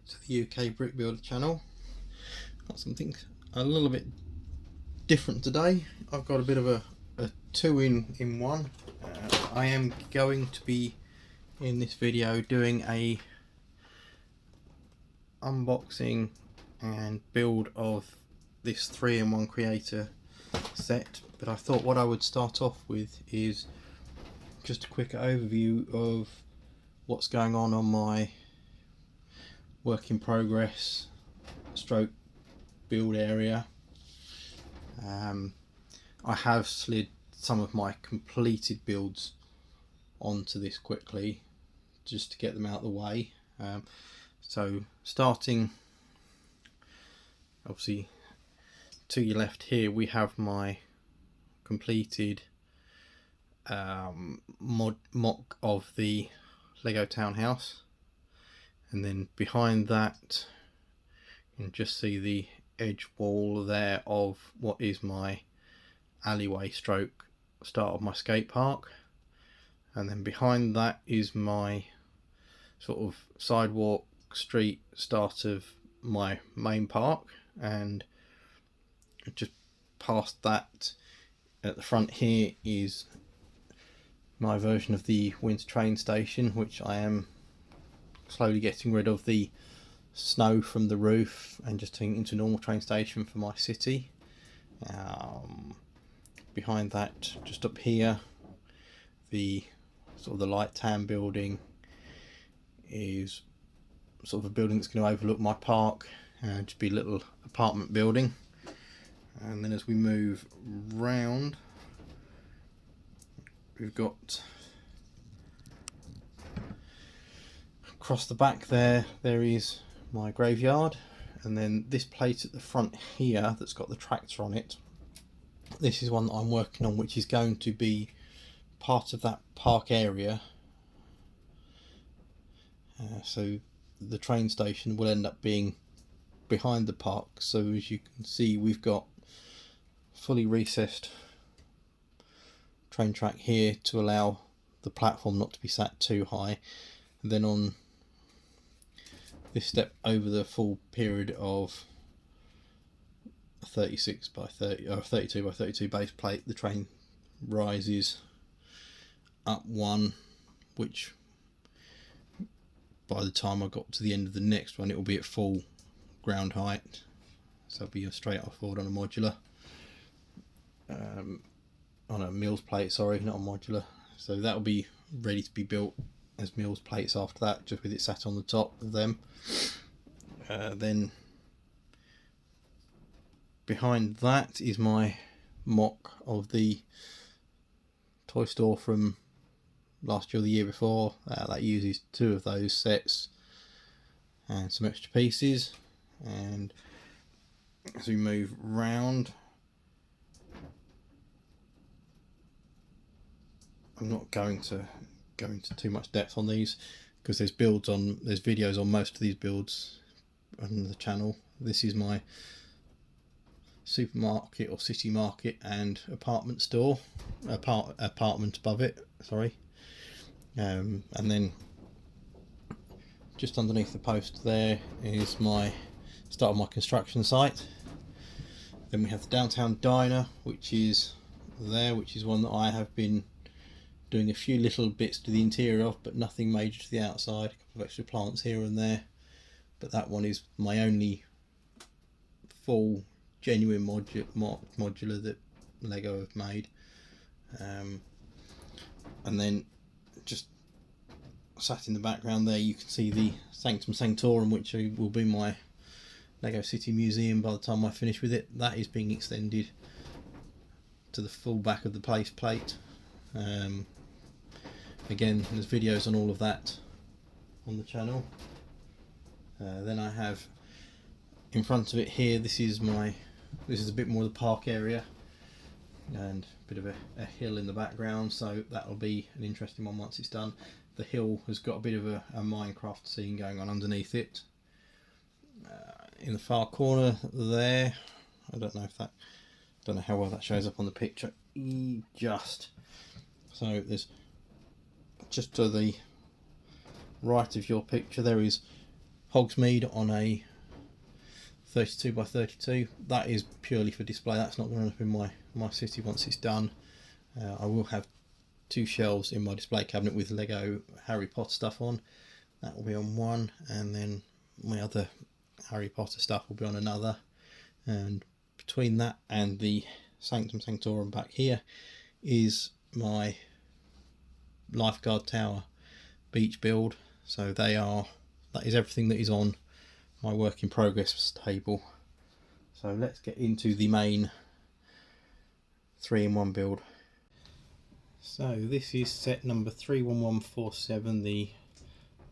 to the UK Brick Builder channel. Got something a little bit different today. I've got a bit of a two-in-one. I am going to be in this video doing a unboxing and build of this 3-in-1 Creator set, but I thought what I would start off with is just a quick overview of what's going on my work in progress stroke build area. I have slid some of my completed builds onto this quickly just to get them out of the way. So starting obviously to your left here, we have my completed mock of the Lego townhouse, and then behind that you can just see the edge wall there of what is my alleyway stroke start of my skate park, and then behind that is my sort of sidewalk street start of my main park, and just past that at the front here is my version of the winter train station, which I am slowly getting rid of the snow from the roof and just turning it into a normal train station for my city. Behind that, just up here, the sort of the light tan building is sort of a building that's going to overlook my park and just be a little apartment building. And then as we move round, we've got across the back there is my graveyard, and then this plate at the front here that's got the tractor on it, this is one that I'm working on, which is going to be part of that park area. So the train station will end up being behind the park. So as you can see, we've got fully recessed train track here to allow the platform not to be sat too high. And then on this step over the full period of 36 by 30 or 32 by 32 base plate, the train rises up one, which by the time I got to the end of the next one it will be at full ground height, so it'll be a straight off forward on a modular, on a Mills plate, sorry, not a modular. So that will be ready to be built as Mills plates after that, just with it sat on the top of them. Then behind that is my mock of the toy store from last year or the year before. That uses 2 of those sets and some extra pieces. And as we move round, I'm not going to go into too much depth on these because there's videos on most of these builds on the channel. This is my supermarket or city market and apartment store, apartment above it, sorry. And then just underneath the post there is my start of my construction site. Then we have the downtown diner, which is there, which is one that I have been doing a few little bits to the interior of, but nothing major to the outside. A couple of extra plants here and there, but that one is my only full genuine modular that Lego have made. And then just sat in the background there, you can see the Sanctum Sanctorum, which will be my Lego City Museum by the time I finish with it. That is being extended to the full back of the place plate. Again, there's videos on all of that on the channel. Then I have in front of it here, this is a bit more of the park area and a bit of a hill in the background, so that'll be an interesting one once it's done. The hill has got a bit of a Minecraft scene going on underneath it. In the far corner there, I don't know how well that shows up on the picture. So there's just to the right of your picture, there is Hogsmeade on a 32 by 32. That is purely for display. That's not going to end up in my city once it's done. I will have 2 shelves in my display cabinet with Lego Harry Potter stuff on. That will be on one, and then my other Harry Potter stuff will be on another. And between that and the Sanctum Sanctorum back here is my Lifeguard Tower beach build. So that is everything that is on my work in progress table. So let's get into the main 3-in-1 build. So this is set number 31147, the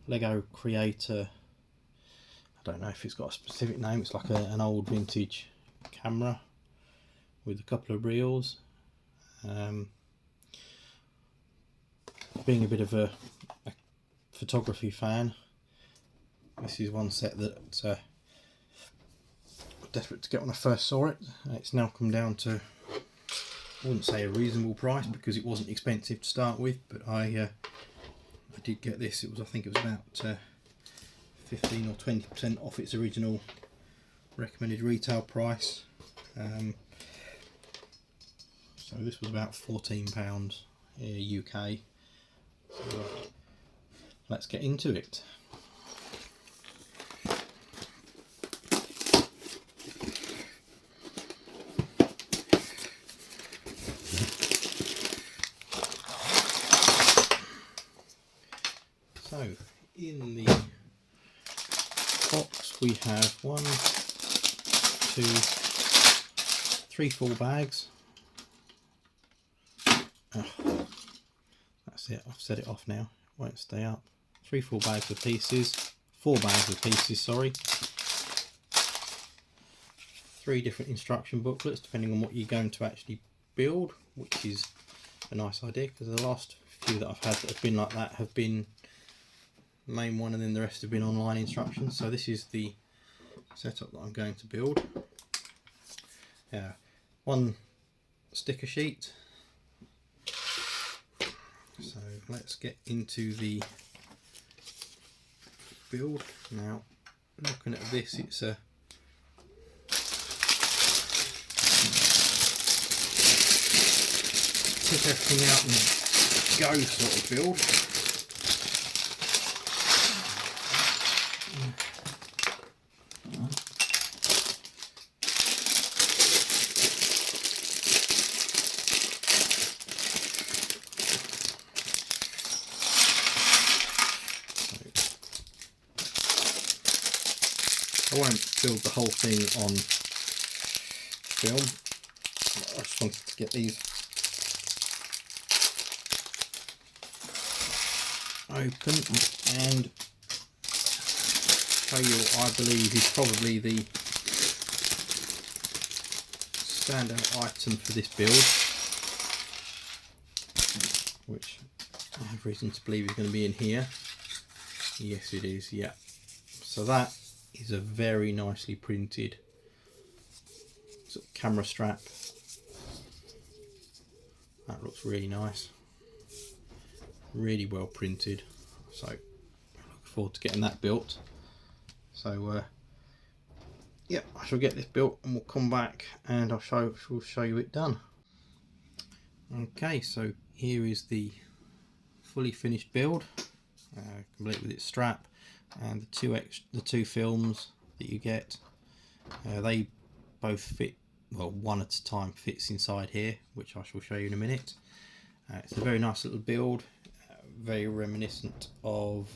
Lego Creator. I don't know if it's got a specific name. It's like an old vintage camera with a couple of reels. Being a bit of a photography fan, this is one set that I was desperate to get when I first saw it. It's now come down to, I wouldn't say a reasonable price because it wasn't expensive to start with, but I did get this. I think it was about 15 or 20% off its original recommended retail price. So this was about £14 UK. So let's get into it. So in the box we have 1, 2, 3 full bags. Oh, that's it, I've set it off now, it won't stay up. 3 full bags of pieces, 4 bags of pieces, sorry. 3 different instruction booklets depending on what you're going to actually build, which is a nice idea because the last few that I've had that have been like that have been main one and then the rest have been online instructions. So this is the setup that I'm going to build. 1 sticker sheet. So let's get into the build. Now looking at this, it's a pick everything out and go sort of build. I won't build the whole thing on film. I just wanted to get these open and show you what I believe is probably the standout item for this build, which I have reason to believe is going to be in here. Yes it is, yeah. So that is a very nicely printed sort of camera strap. That looks really nice, really well printed, so I look forward to getting that built. So yeah, I shall get this built and we'll come back and I'll show you it done. Okay, so here is the fully finished build, complete with its strap and the two films that you get. They both fit, well, one at a time fits inside here, which I shall show you in a minute. It's a very nice little build, very reminiscent of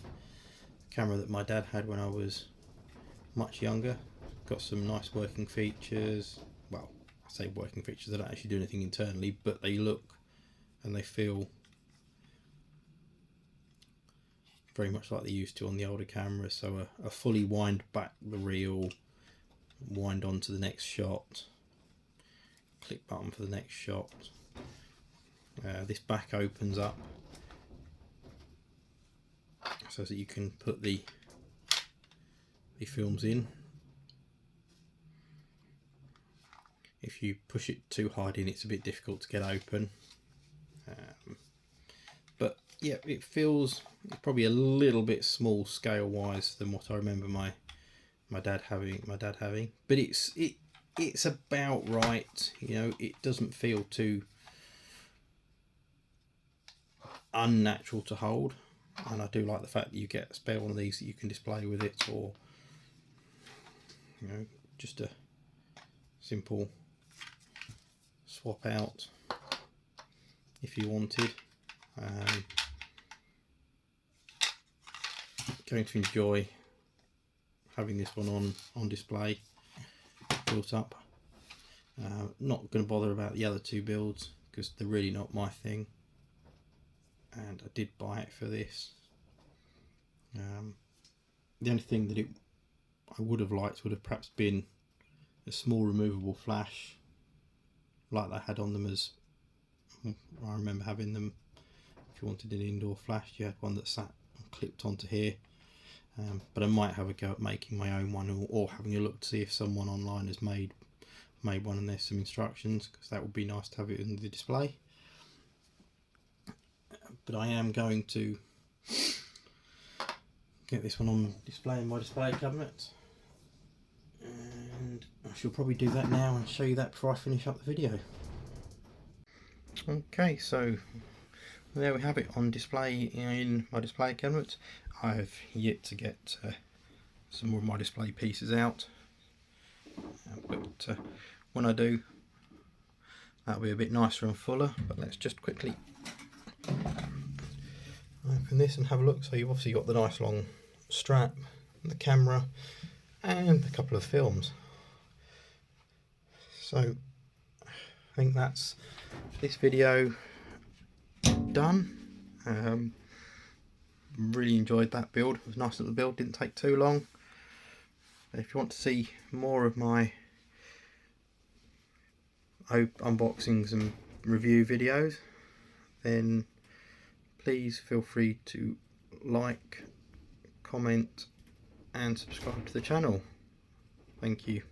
the camera that my dad had when I was much younger. Got some nice working features. Well, I say working features, they don't actually do anything internally, but they look and they feel very much like they used to on the older cameras. So a fully wind back the reel, wind on to the next shot, click button for the next shot. This back opens up so that you can put the films in. If you push it too hard in, it's a bit difficult to get open. But yeah, it feels It's probably a little bit small scale wise than what I remember my dad having, but it's about right. You know, it doesn't feel too unnatural to hold, and I do like the fact that you get a spare one of these that you can display with it, or you know, just a simple swap out if you wanted. Going to enjoy having this one on display built up. Not going to bother about the other two builds because they're really not my thing, and I did buy it for this. The only thing that I would have liked would have perhaps been a small removable flash like they had on them, as I remember having them. If you wanted an indoor flash, you had one that sat and clipped onto here. But I might have a go at making my own one, or having a look to see if someone online has made one and there's some instructions, because that would be nice to have it in the display. But I am going to get this one on display in my display cabinet, and I shall probably do that now and show you that before I finish up the video. Okay, so there we have it on display in my display cabinet. I've yet to get some more of my display pieces out, but when I do, that'll be a bit nicer and fuller. But let's just quickly open this and have a look. So you've obviously got the nice long strap, the camera, and a couple of films. So I think that's this video done. Really enjoyed that build. It was a nice little build, didn't take too long. If you want to see more of my unboxings and review videos, then please feel free to like, comment and subscribe to the channel. Thank you.